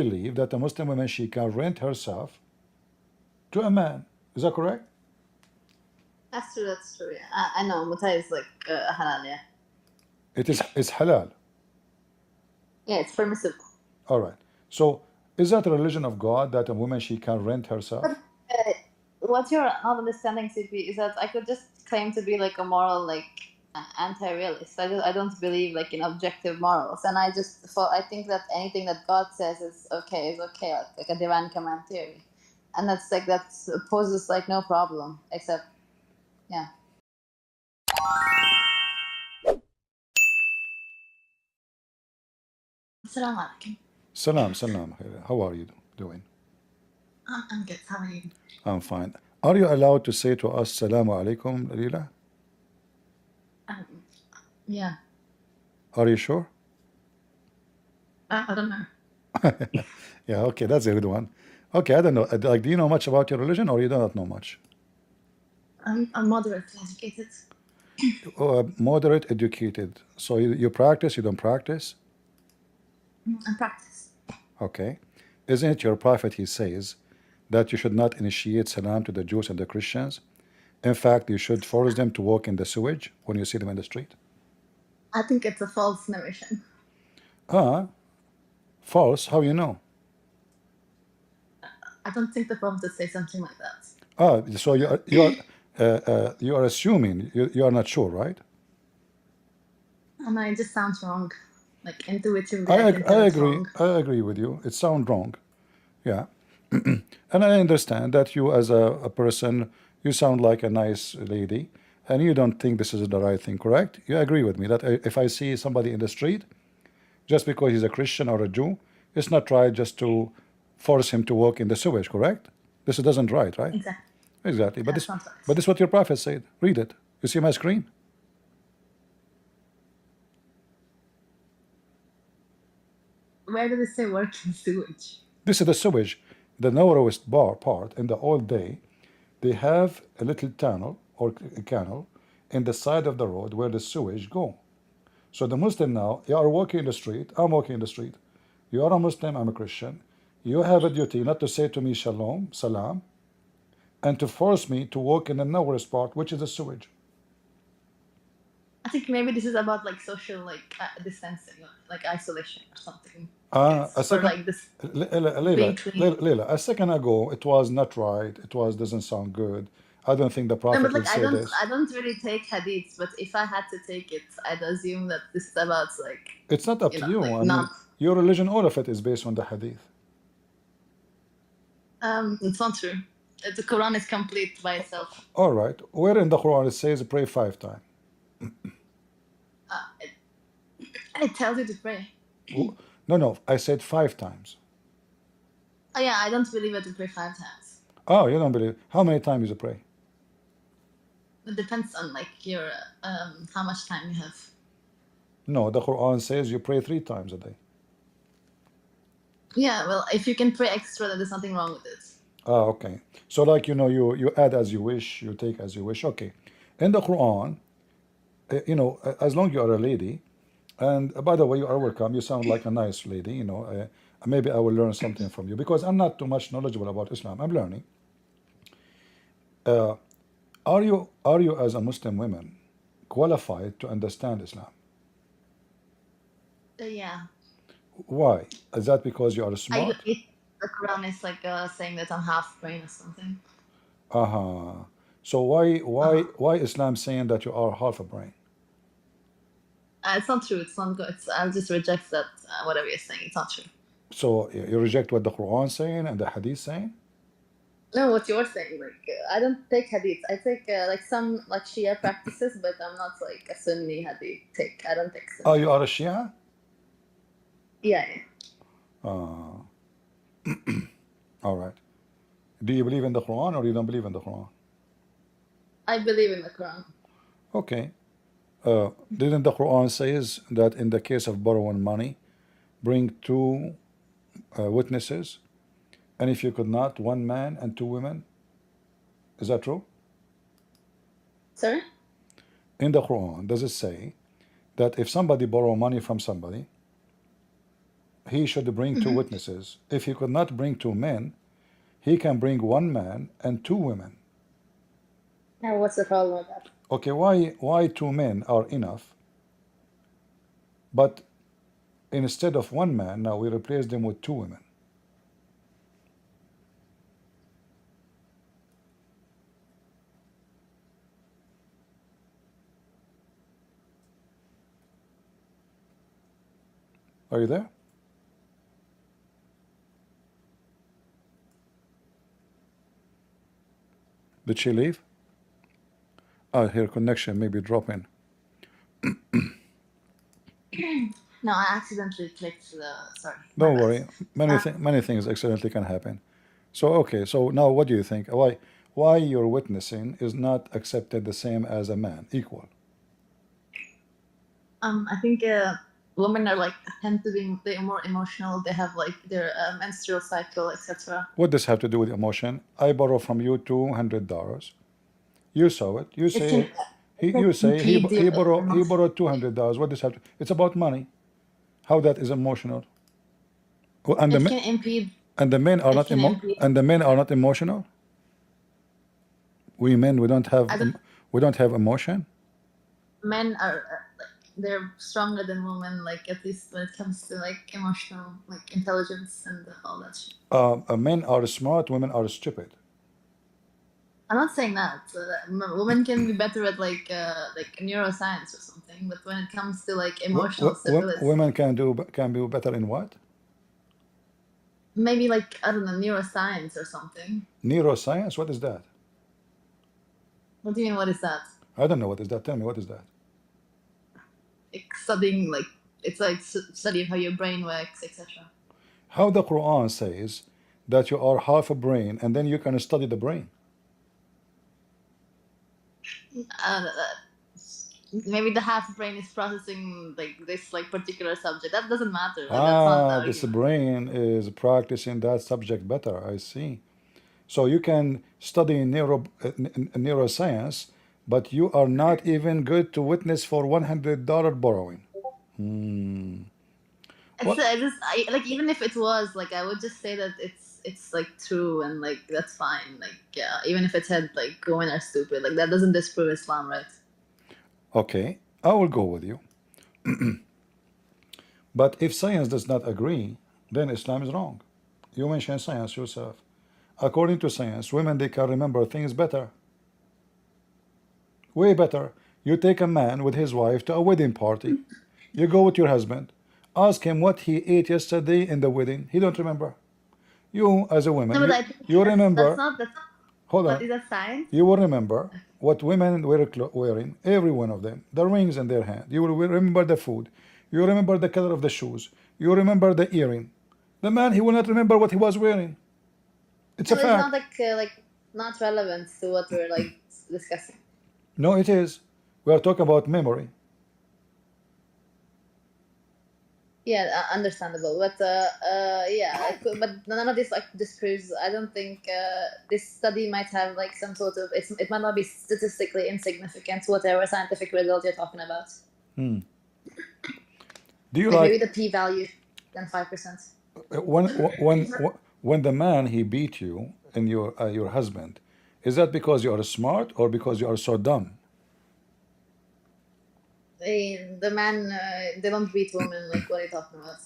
believe that a Muslim woman, she can rent herself to a man. Is that correct? That's true. That's true. Yeah, I know. Muta'ah is like halal. Yeah. It's halal. Yeah, it's permissible. All right. So is that a religion of God that a woman, she can rent herself? But what your understanding, CP, is that I could just claim to be like a moral, like anti-realist. I don't believe like in objective morals, and I think that anything that God says is okay, like a divine command theory, and that's like that poses like no problem, except yeah. Assalamu alaikum. Salam, salam. How are you doing? I'm good. How are you? I'm fine. Are you allowed to say to us Salamu alaikum, Lila? Yeah. Are you sure? I don't know. Yeah, okay, that's a good one. Okay, I don't know. Like, do you know much about your religion or you do not know much? I'm moderately educated. Moderate, educated. So you practice, you don't practice? I practice. Okay. Isn't it your prophet, he says, that you should not initiate salam to the Jews and the Christians? In fact, you should force them to walk in the sewage when you see them in the street? I think it's a false narration. False? How you know? I don't think the Prophet would say something like that. So you are assuming, you are not sure, right? And it just sounds wrong. Like intuitively, I can tell I it's agree. wrong. I agree with you. It sounds wrong. Yeah. And I understand that you, as a person, you sound like a nice lady, and you don't think this is the right thing, correct? You agree with me that if I see somebody in the street, just because he's a Christian or a Jew, it's not right just to force him to walk in the sewage, correct? This doesn't right, right? Exactly. Exactly. But That's not right. this is what your prophet said. Read it. You see my screen? Where did it say work in sewage? This is the sewage. The narrowest part in the old day, they have a little tunnel or a canal in the side of the road where the sewage go. So the Muslim now, you are walking in the street, I'm walking in the street. You are a Muslim, I'm a Christian. You have a duty not to say to me shalom, salam, and to force me to walk in the narrowest part, which is the sewage. I think maybe this is about like social like distancing, like isolation or something. A For second, like this Leila, being clean. Leila, a second ago, it was not right. It was doesn't sound good. I don't think the No, Prophet but would like say this. I don't really take hadiths, but if I had to take it, I'd assume that this is about like It's not up to you. like I mean, your religion, all of it is based on the hadith. it's not true. The Quran is complete by itself. All right. Where in the Quran it says pray 5 times? It tells you to pray. No, I said 5 times. Oh yeah, I don't believe that to pray 5 times. Oh, you don't believe? How many times you pray? It depends on like your how much time you have. No, the Quran says you pray 3 times a day. Yeah, well, if you can pray extra, then there's nothing wrong with it. Okay. So like, you add as you wish, you take as you wish. Okay. In the Quran, as long you are a lady, and by the way, you are welcome. You sound like a nice lady, maybe I will learn something from you because I'm not too much knowledgeable about Islam. I'm learning. Are you as a Muslim woman qualified to understand Islam? Yeah. Why? Is that because you are smart? The Quran is like saying that I'm half brain or something. So why Islam saying that you are half a brain? It's not true. It's not good. I'll just reject that. Whatever you're saying, it's not true. So you reject what the Quran saying and the Hadith saying? No, what you're saying. Like I don't take hadith. I take like some like Shia practices, but I'm not like a Sunni hadith. I don't take Sunni. Oh, you are a Shia? Yeah. All right. Do you believe in the Quran or you don't believe in the Quran? I believe in the Quran. Okay. Didn't the Quran says that in the case of borrowing money, bring 2 witnesses, and if you could not, 1 man and 2 women? Is that true? Sorry? In the Quran, does it say that if somebody borrow money from somebody, he should bring two witnesses. If he could not bring two men, he can bring one man and two women. Now, what's the problem with that? Okay, why two men are enough, but instead of one man, now we replace them with two women? Are you there? Did she leave? Her connection maybe dropping. No, I accidentally clicked the. Sorry. Don't worry. Many things accidentally can happen. So okay. So now, what do you think? Why your witnessing is not accepted the same as a man, equal? I think women are like tend to be they're more emotional. They have like their menstrual cycle, etc. What does have to do with emotion? I borrow from you $200. You saw it. You say you say he borrowed $200. What does have to? It's about money. How that is emotional? Well, and It can impede. and the men are It not can impede. and the men are not emotional. We men we don't have emotion. Men are like they're stronger than women. Like at least when it comes to like emotional like intelligence and all that shit. Men are smart. Women are stupid. I'm not saying that. Women can be better at like neuroscience or something, but when it comes to like emotional stability, Women can be better in what? maybe like I don't know, neuroscience or something. Neuroscience. What is that? What do you mean? What is that? I don't know what is that. Tell me what is that. Like studying like it's like study of how your brain works, etc. How the Quran says that you are half a brain and then you can study the brain. Maybe the half brain is processing like this like particular subject. That doesn't matter. Like, that's not This brain is practicing that subject better. I see. So you can study neuroscience, but you are not even good to witness for $100 borrowing. What? Like even if it was like I would just say that it's like true and like that's fine. Like yeah, even if it said like women are stupid, like that doesn't disprove Islam, right? Okay, I will go with you. But if science does not agree, then Islam is wrong. You mentioned science yourself. According to science, women they can remember things better. Way better. You take a man with his wife to a wedding party. You go with your husband. Ask him what he ate yesterday in the wedding. He don't remember. You, as a woman, No, but I think you remember. that's Hold but on. is that science? You will remember what women were wearing, every one of them, the rings in their hand. You will remember the food. You remember the color of the shoes. You remember the earring. The man, he will not remember what he was wearing. It's a No, it's not fact. like not relevant to what we're like discussing. No, it is. We are talking about memory. Yeah, understandable, but yeah, but none of this like disproves. I don't think this study might have like some sort of it might not be statistically insignificant, whatever scientific result you're talking about. Do you Like like maybe the p-value than 5%. when the man he beat you and your husband, is that because you are smart or because you are so dumb? The man they don't beat women. Like what are you talking about?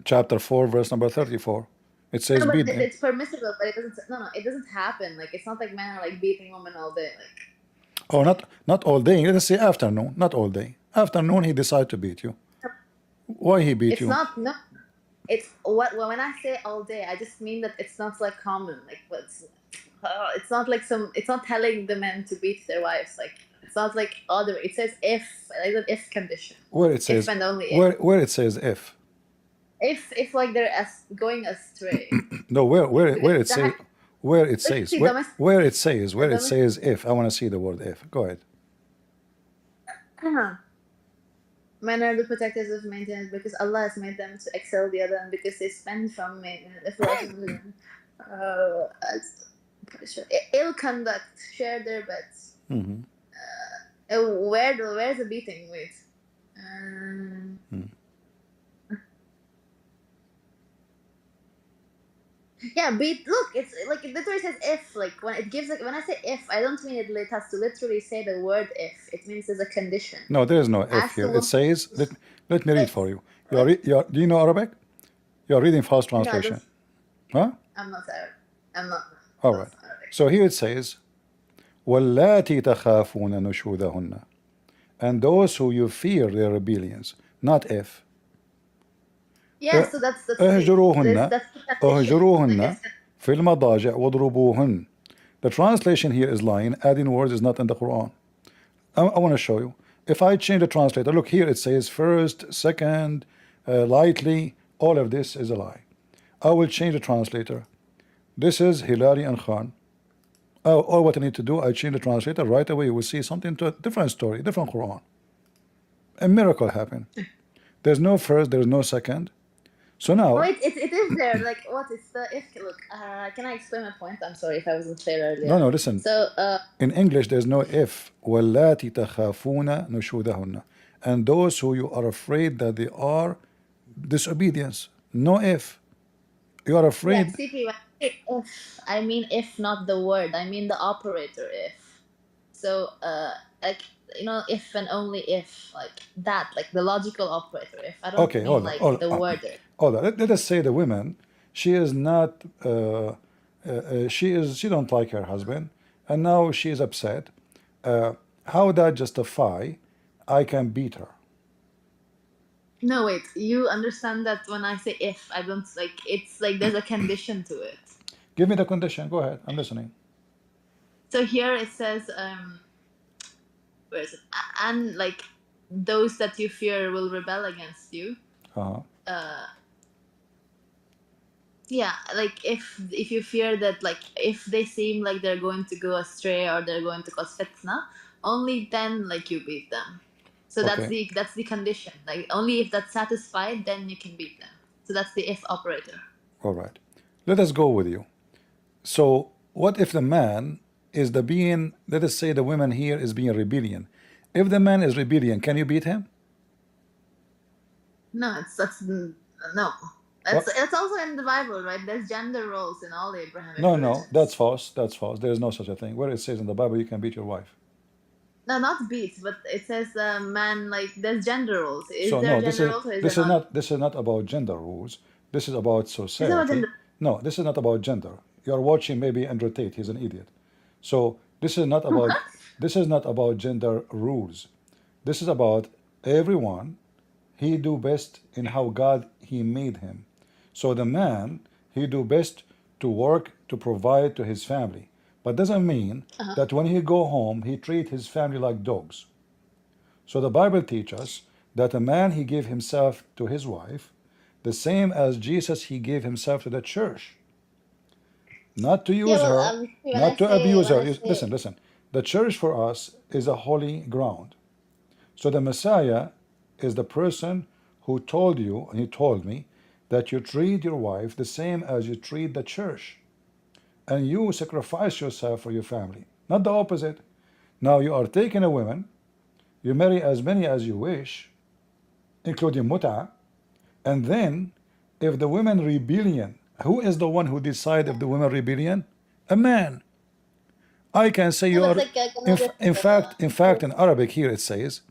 Chapter 4, verse number 34. It says No, but beat them. it's permissible, but it doesn't. No, it doesn't happen. Like it's not like men are like beating women all day. Like Oh, not all day. Let's say afternoon, not all day. Afternoon, he decided to beat you. Why he beat it's you? not no. It's what when I say all day, I just mean that it's not like common. Like what's it's not like some. It's not telling the men to beat their wives. Like it's not like other. It says if like an if condition. Where it says If and only if. where it says if. If like they're going astray. No, where it Because says where it says see, where it says if. I want to see the word if. Go ahead. Men are the protectors of maintenance because Allah has made them to excel the other and because they spend from maintenance. Ill conduct, share their bets. Where's the beating? Wait. Yeah, beat. Look, it's like it literally says if. Like when it gives, like when I say if, I don't mean it has to literally say the word if. It means there's a condition. No, there is no if Ask here. the It woman. says, let me read Wait, for you. wait. Do you know Arabic? You're reading fast No, I translation. just. Huh? I'm not Arab. I'm not. All That's right. Arabic. So here it says, وَاللَّاتِي تَخَافُونَ نُشُوذَهُنَّ, and those who you fear their rebellions, not if. Yeah, so that's اهجروهن that's the condition. Like اهجروهن it's في المضاجع واضربوهن. The translation here is lying. Adding words is not in the Quran. I want to show you. If I change the translator, look here, it says first, second, lightly. All of this is a lie. I will change the translator. This is Hilali and Khan. Oh, all what I need to do, I change the translator right away. You will see something to a different story, different Quran. A miracle happened. There's no first, there's no second. So now, wait, it is there. Like what is the if? Look, can I explain my point? I'm sorry if I wasn't clear no, earlier. no, listen. So In English, there's no if. وَاللَّاتِي تَخَافُونَ نُشُوذَهُنَّ, and those who you are afraid that they are disobedience. No if. You are yeah, afraid. CP. When I say if, I mean if, not the word. I mean the operator if. So like if and only if, like that, like the logical operator if. I don't Okay, mean hold on. like Hold the on. word if. Hold on. Let us say the woman, she is not, she don't like her husband, and now she is upset. Uh, how that justify I can beat her? No, wait. You understand that when I say if, I don't like. It's like there's a condition to it. Give me the condition. Go ahead. I'm listening. So here it says, where is it? And like those that you fear will rebel against you. Uh-huh. Uh, yeah, like if you fear that, like if they seem like they're going to go astray or they're going to cause fitna, only then like you beat them. So Okay. that's the condition. Like only if that's satisfied, then you can beat them. So that's the if operator. All right. Let us go with you. So what if the man is the being, let us say the woman here is being rebellion. If the man is rebellion, can you beat him? No, that's no. What? It's also in the Bible, right? There's gender roles in all Abrahamic No, no, that's religions. false. That's false. There is no such a thing. Where it says in the Bible you can beat your wife. No, not beat, but it says man, like there's gender roles. Is So there no, gender roles or is there this is not? not about gender rules. This is about It's about society. gender. No, this is not about gender. You're watching maybe Andrew Tate. He's an idiot. So this is not about gender rules. This is about everyone. He do best in how God he made him. So the man he do best to work to provide to his family, but doesn't mean Uh-huh. that when he go home he treat his family like dogs. So the Bible teaches us that a man he gave himself to his wife, the same as Jesus he gave himself to the church, not to Yeah, use well, her, when I not to say abuse when her. I say Listen, listen. The church for us is a holy ground. So the Messiah is the person who told you, and he told me, that you treat your wife the same as you treat the church. And you sacrifice yourself for your family, not the opposite. Now you are taking a woman, you marry as many as you wish, including mut'a, and then if the women rebellion, who is the one who decide if the women rebellion? A man. I can say no, you but are, like another in fact, in Arabic here it says,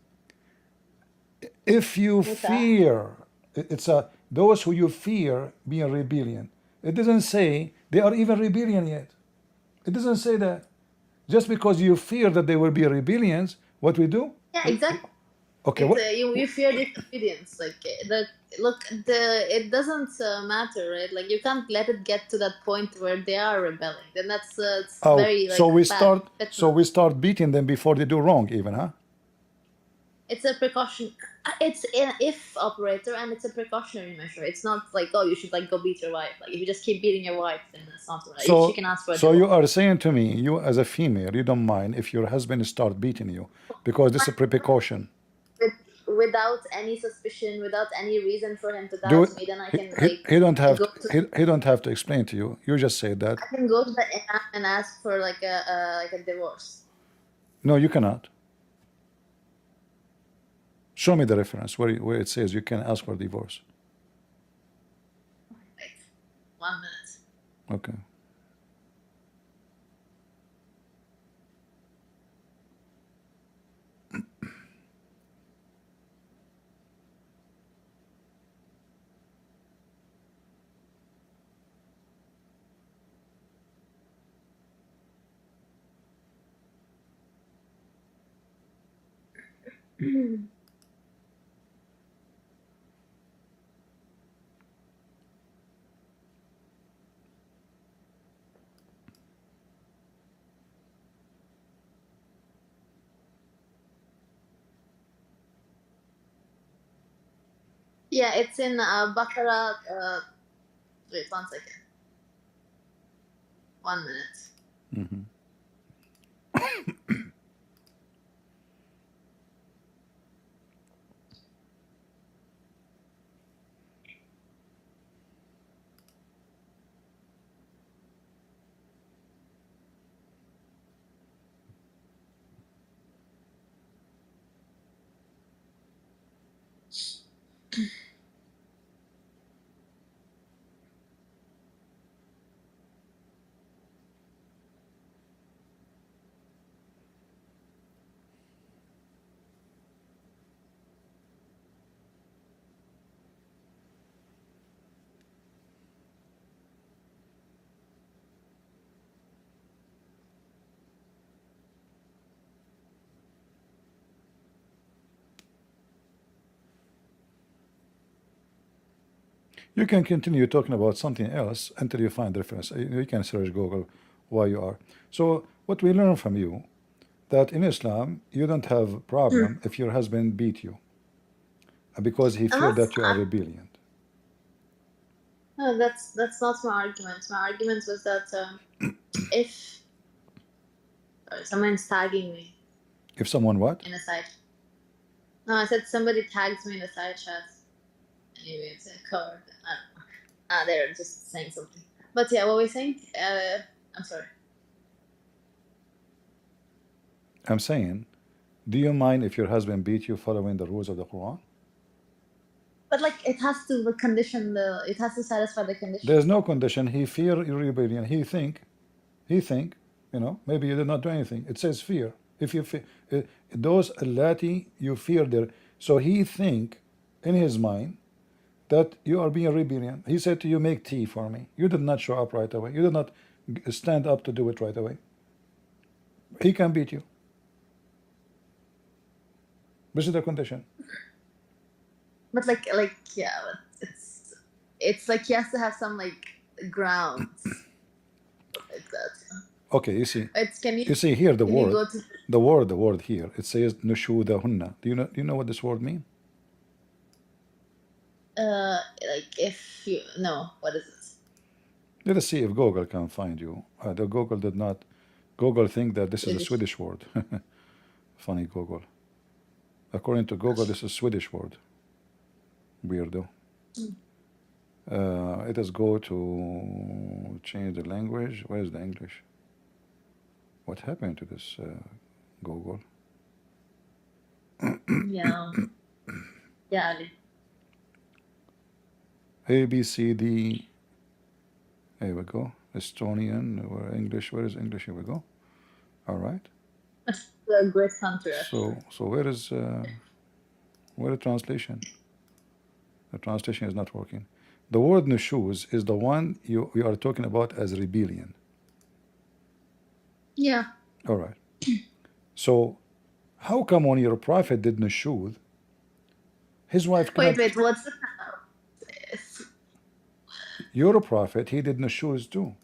if you muta. fear, it's a those who you fear being rebellion. It doesn't say they are even rebellion yet. It doesn't say that. Just because you fear that they will be rebellions, what we do? Yeah, exactly. Okay, It's what? you fear disobedience. Like the look the it doesn't matter, right? Like you can't let it get to that point where they are rebelling. Then that's it's Oh, very like bad. so Fitna. we start beating them before they do wrong, even, huh? It's a precaution. It's an if operator, and it's a precautionary measure. It's not like, oh, you should like go beat your wife. Like if you just keep beating your wife, then that's not right. She So, can ask for a so you divorce. are saying to me, you as a female, you don't mind if your husband start beating you because this is a precaution. With, without any suspicion, without any reason for him to Do doubt it. me, then I can He don't have go to, to he don't have to explain to you. You just say that. I can go to the imam and ask for like a divorce. No, you cannot. Show me the reference where it says you can ask for divorce. Wait, 1 minute. Okay. Yeah, it's in Baqarah. Wait 1 second. 1 minute. Mm-hmm. You can continue talking about something else until you find the reference. You can search Google why you are. So what we learn from you, that in Islam you don't have a problem if your husband beat you because he feared that you are rebellion. No, that's not my argument. My argument was that if someone's tagging me If someone what? in a side. No, I said somebody tags me in the side chat. Anyway, it's a card. I don't know. They're just saying something. But yeah, what were we saying? I'm sorry. I'm saying, do you mind if your husband beat you following the rules of the Quran? But like, it has to condition the. It has to satisfy the condition. There's no condition. He fear rebellion. He think, maybe you did not do anything. It says fear. If you fear, those allati you fear there. So he think in his mind that you are being rebellion. He said to you, make tea for me. You did not show up right away. You did not stand up to do it right away. He can beat you. This is the condition. But yeah, but it's like he has to have some like grounds like that. Okay, you see. It's You see here the can you word, go to the word here. It says nushudahunna. Do you know what this word means? like if you no, what is it? Let us see if Google can find you. The Google did not. Google think that this is a Swedish. Swedish word. Funny Google. According to Google, this is a Swedish word. Weirdo. Let us go to change the language. Where is the English? What happened to this Google? Yeah. Yeah, Ali. A, B, C, D. Here we go. Estonian or English. Where is English? Here we go. All right. The great country. So where is where the translation? The translation is not working. The word nushuz is the one you are talking about as rebellion. Yeah. All right. So how come when your prophet did nushuz, his wife cannot? Wait, what's the Your prophet, he did nushuz too.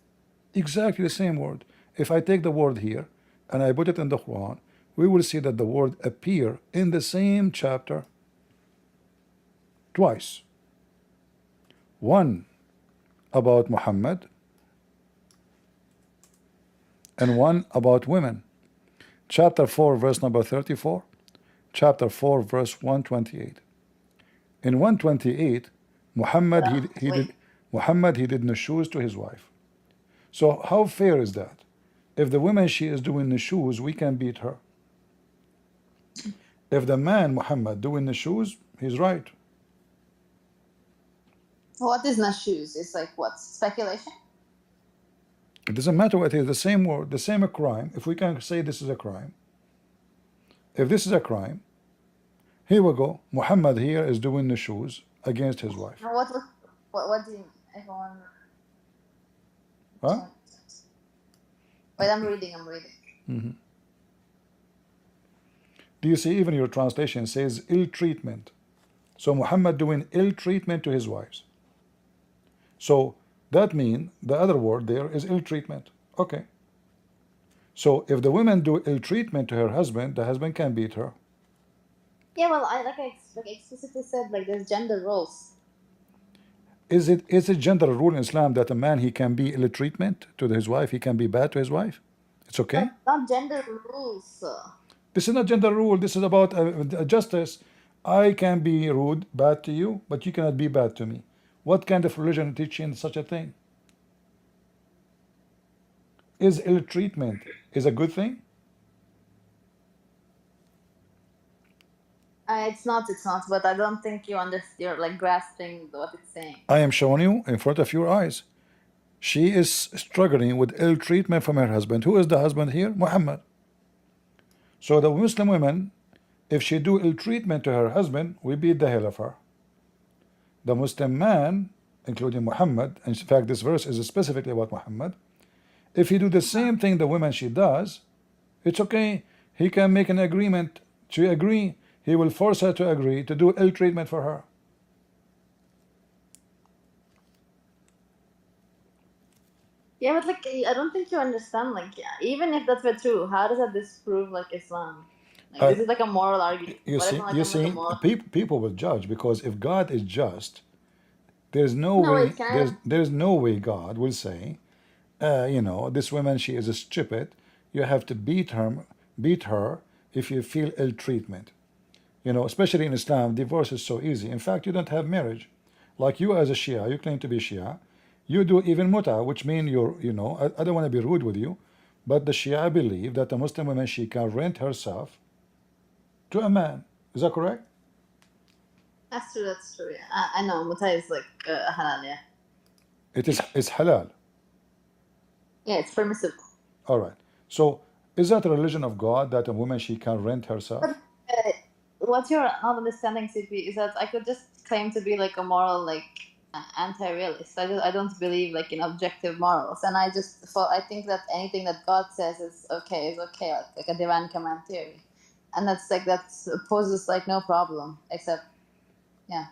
Exactly the same word. If I take the word here and I put it in the Quran, we will see that the word appear in the same chapter twice. One about Muhammad and one about women. Chapter 4 verse number 34, chapter 4 verse 128. In 128, Muhammad he did nushuz to his wife. So how fair is that? If the woman she is doing nushuz, we can beat her. If the man Muhammad doing nushuz, he's right. What is nashuz? It's like what? Speculation? It doesn't matter what it is, the same word, the same crime. If we can say this is a crime, if this is a crime, here we go. Muhammad here is doing the shoes against his wife. What was what do you everyone Huh? wait, I'm reading. Do you see even your translation says ill treatment? So Muhammad doing ill treatment to his wives. So that means the other word there is ill treatment. Okay. So if the woman do ill treatment to her husband, the husband can beat her. Yeah, well, I explicitly said like there's gender roles. Is it general rule in Islam that a man he can be ill treatment to his wife, he can be bad to his wife? It's okay? Not gender rules. This is not gender rule. This is about justice. I can be rude, bad to you, but you cannot be bad to me. What kind of religion teaching such a thing? Is ill treatment is a good thing? It's not, but I don't think you're like grasping what it's saying. I am showing you in front of your eyes. She is struggling with ill treatment from her husband. Who is the husband here? Muhammad. So the Muslim woman, if she do ill treatment to her husband, we beat the hell of her. The Muslim man, including Muhammad, in fact this verse is specifically about Muhammad, if he do the same thing the woman she does, it's okay. He can make an agreement to agree. He will force her to agree to do ill treatment for her. Yeah, but like I don't think you understand. Like, yeah, even if that were true, how does that disprove like Islam? Like, this is like a moral argument. You What if see, I'm, like, you I'm, like, a see, moral... people will judge, because if God is just, there's no No, way, wait, can I... there's no way God will say, you know, this woman, she is a stupid. You have to beat her if you feel ill treatment. You know, especially in Islam, divorce is so easy. In fact, you don't have marriage. Like you as a Shia, you claim to be Shia, you do even mut'a, which means you're, you know, I don't want to be rude with you, but the Shia believe that a Muslim woman, she can rent herself to a man. Is that correct? That's true, yeah. I know, mut'a is like halal, yeah. It's halal. Yeah, it's permissible. All right. So is that a religion of God that a woman, she can rent herself? But what you're not understanding, CP, is that I could just claim to be like a moral, like anti-realist. I don't believe like in objective morals, and I think that anything that God says is okay, like a divine command theory, and that poses like no problem, except yeah.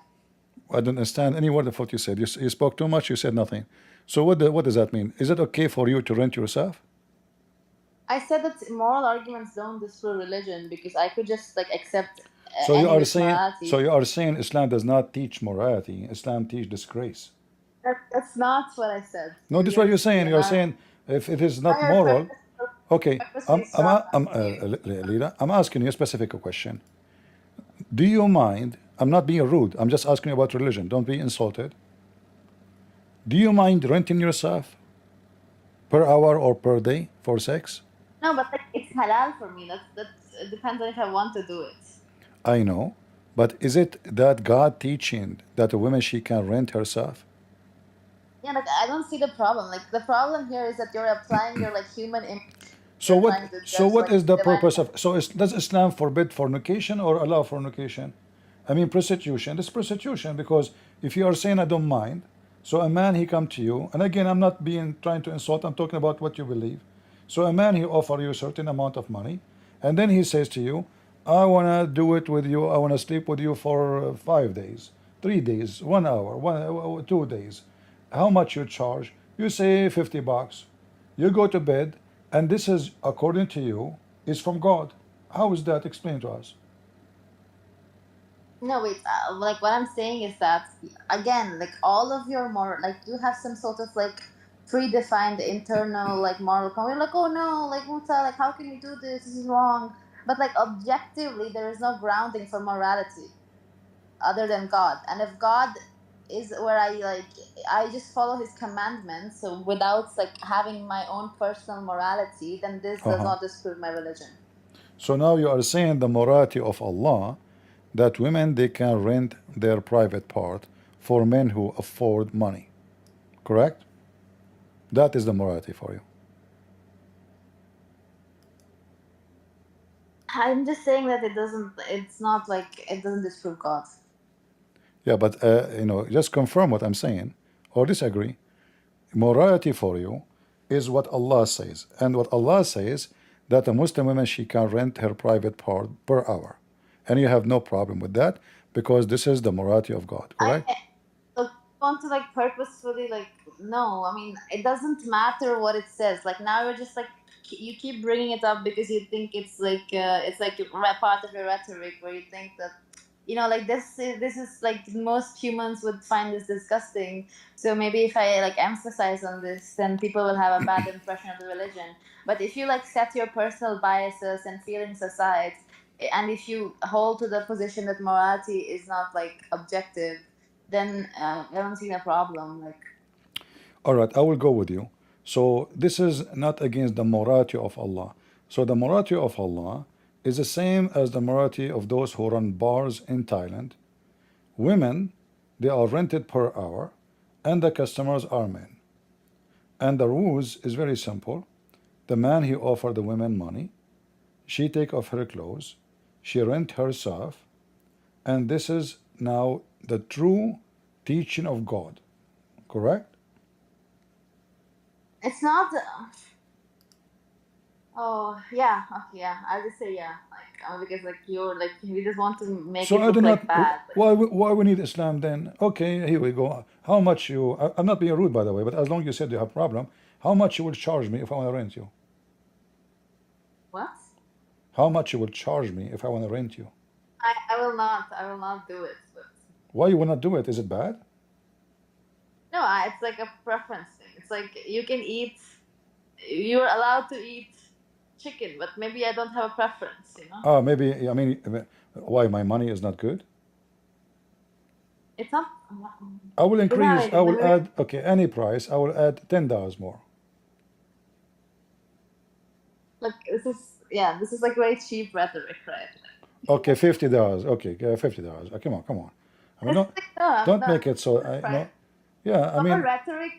I don't understand any word of what you said. You spoke too much. You said nothing. So what does that mean? Is it okay for you to rent yourself? I said that moral arguments don't disprove religion, because I could just like accept So you any are saying, morality. so you are saying Islam does not teach morality. Islam teach disgrace. That's not what I said. No, this is what you're saying. You're saying if it is not moral, okay. Lila, I'm asking you a specific question. Do you mind? I'm not being rude. I'm just asking you about religion. Don't be insulted. Do you mind renting yourself per hour or per day for sex? No, but like, it's halal for me. That it depends on if I want to do it. I know, but is it that God teaching that a woman, she can rent herself? Yeah, like I don't see the problem. Like the problem here is that you're applying your like human image. So You're what? trying to So judge, what like, is the divine... purpose of? So does Islam forbid fornication or allow fornication? I mean prostitution. This prostitution, because if you are saying I don't mind, so a man he come to you, and again I'm not being trying to insult. I'm talking about what you believe. So a man he offer you a certain amount of money, and then he says to you, I wanna do it with you. I wanna sleep with you for 5 days, 3 days, 1 hour, 2 days. How much you charge? You say $50. You go to bed, and this is, according to you, is from God. How is that? Explain to us. No, wait. Like what I'm saying is that again, like all of your moral, like you have some sort of like predefined internal like moral code. You're like, oh no, like Muta'ah, like how can you do this? This is wrong. But like objectively, there is no grounding for morality other than God. And if God is where I just follow His commandments, so without like having my own personal morality, then this does not disprove my religion. So now you are saying the morality of Allah, that women, they can rent their private part for men who afford money. Correct? That is the morality for you. I'm just saying that it doesn't. It's not like it doesn't disprove God. Yeah, but just confirm what I'm saying or disagree. Morality for you is what Allah says, and what Allah says that a Muslim woman she can rent her private part per hour, and you have no problem with that because this is the morality of God, correct? I look, want to like purposefully like no. I mean, it doesn't matter what it says. Like now you're just like you keep bringing it up because you think it's like part of your rhetoric where you think that like this is like most humans would find this disgusting. So maybe if I like emphasize on this, then people will have a bad impression of the religion. But if you like set your personal biases and feelings aside, and if you hold to the position that morality is not like objective, then I don't see the problem. Like, All right, I will go with you. So this is not against the morality of Allah. So the morality of Allah is the same as the morality of those who run bars in Thailand. Women, they are rented per hour, and the customers are men. And the rules is very simple. The man he offer the women money, she take off her clothes, she rent herself, and this is now the true teaching of God. Correct? it's not. Oh yeah, okay, yeah. I'll just say yeah, like because like you're like you just want to make So it I do look not. like bad. Why we need Islam then? Okay, here we go. How much you? I'm not being rude by the way, but as long as you said you have problem, how much you will charge me if I want to rent you? What? How much you will charge me if I want to rent you? I will not. I will not do it. But Why you will not do it? Is it bad? no, it's like a preference thing. It's like you can eat. You're allowed to eat chicken, but maybe I don't have a preference. Maybe. I mean, why my money is not good? It's not. I will increase. I will Maybe add. Okay, any price. I will add $10 more. like this is like very cheap rhetoric, right? Okay, $50. Okay, $50. Come on, come on. I mean, It's don't like no, don't no. make it so. It's fine. Yeah. I Our mean, rhetoric.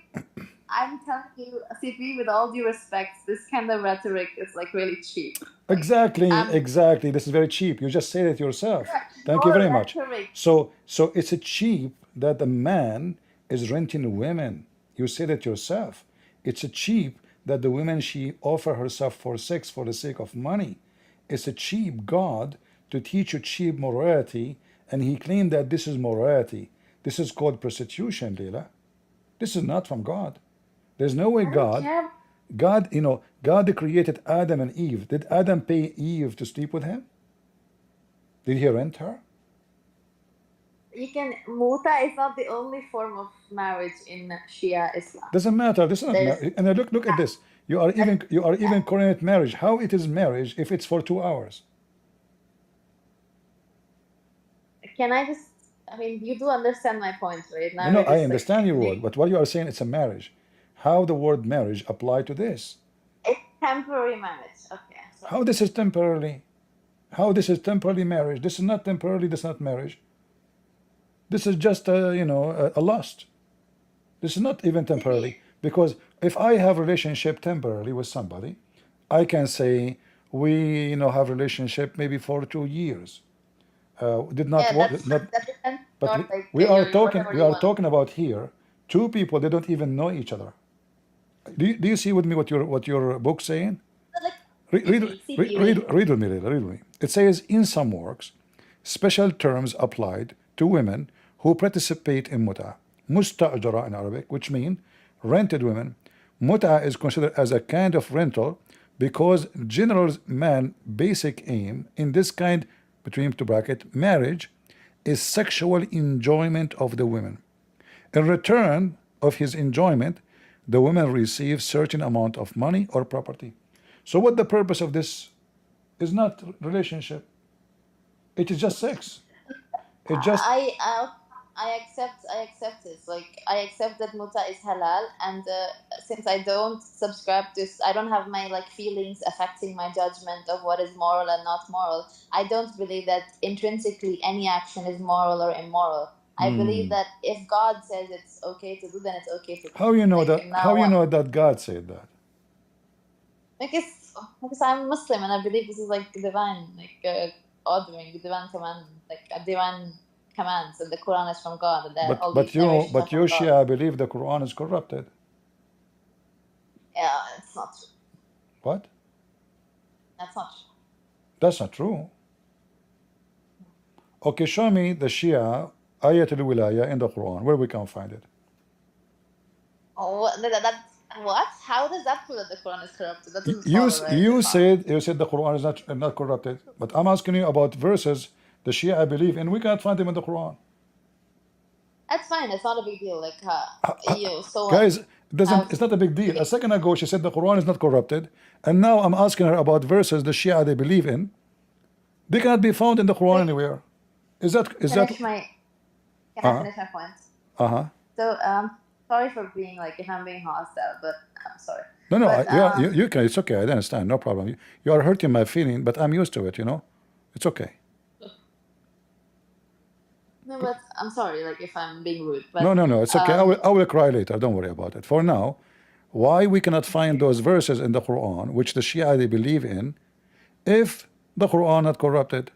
I'm telling you, CP, with all due respect, this kind of rhetoric is like really cheap. Like, exactly. This is very cheap. You just said it yourself. Thank you your very much. rhetoric. So it's a cheap that the man is renting women. You said it yourself. It's a cheap that the woman she offer herself for sex for the sake of money. It's a cheap God to teach you cheap morality, and he claimed that this is morality. This is called prostitution, Leila. This is not from God. There's no way I don't God care. God, God created Adam and Eve. Did Adam pay Eve to sleep with him? Did he rent her? Muta'ah is not the only form of marriage in Shia Islam. Doesn't matter. This is not There's marriage. And look at this. You are even calling it marriage. How it is marriage if it's for 2 hours? Can I just? I mean, you do understand my point, right? No, Now no, you're I just like understand your word, but what you are saying it's a marriage. How the word marriage apply to this? it's temporary marriage. Okay, so How this is temporarily? How this is temporarily marriage? This is not temporarily. This is not marriage. This is just a lust. This is not even temporarily because if I have relationship temporarily with somebody, I can say we have relationship maybe for 2 years. Did not yeah, want not, that depends on but your like we are your talking whatever we you are want. talking about here two people they don't even know each other. Do you see with me what your book saying? But like Read read read CP, read, wait. read with me, Leila, read with me. It says in some works, special terms applied to women who participate in mut'a. Musta'jara in Arabic, which mean rented women. Mut'a is considered as a kind of rental because general man basic aim in this kind between two bracket marriage is sexual enjoyment of the women. In return of his enjoyment, the woman receives certain amount of money or property. So what the purpose of this is not relationship. It is just sex. It just I I I accept this. Like I accept that muta is halal, and since I don't subscribe to, I don't have my like feelings affecting my judgment of what is moral and not moral. I don't believe that intrinsically any action is moral or immoral. I believe that if God says it's okay to do, then it's okay to do. how you know Like that how now, you know that God said that? because because I'm Muslim and I believe this is like divine, like ordering, divine command, like a divine commands, and the Quran is from God, and that all these narrations are But you from God. Shia believe the Quran is corrupted. Yeah, it's not true. What? That's not true. That's not true. Okay, show me the Shia ayat al-wilaya in the Quran where we can find it. Oh, what? How does that prove that the Quran is corrupted? That doesn't You follow, right? That's not. you said the Quran is not corrupted, but I'm asking you about verses the Shia believe, and we cannot find them in the Quran. That's fine. It's not a big deal. Like, so what? Guys, it's not a big deal. A second ago she said the Quran is not corrupted, and now I'm asking her about verses the Shia they believe in. They cannot be found in the Quran Wait, anywhere. Is that Can I finish my point? uh-huh. So, sorry for being like, if I'm being hostile, but I'm sorry. No, But you can. It's okay. I understand. No problem. You are hurting my feeling, but I'm used to it. It's okay. no, but I'm sorry, like if I'm being rude. But No. It's okay. I will cry later. Don't worry about it. For now, why we cannot find those verses in the Quran which the Shia they believe in, if the Quran not corrupted?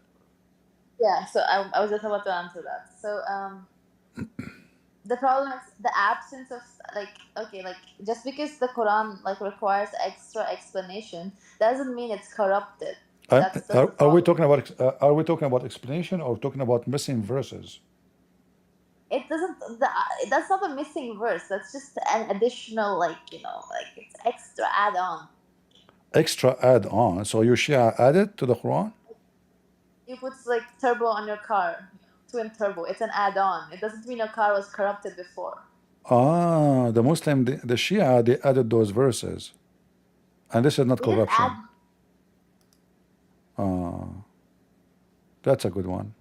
yeah, so I was just about to answer that. So the problem is the absence of like just because the Quran like requires extra explanation doesn't mean it's corrupted. That's just the Are we problem. talking about explanation or talking about missing verses? It doesn't. That's not a missing verse. That's just an additional, like like it's extra add-on. Extra add on. So you Shia added to the Quran? You put like turbo on your car, twin turbo. It's an add-on. It doesn't mean your car was corrupted before. The Muslim, the Shia, they added those verses, and this is not We didn't add. corruption. That's a good one.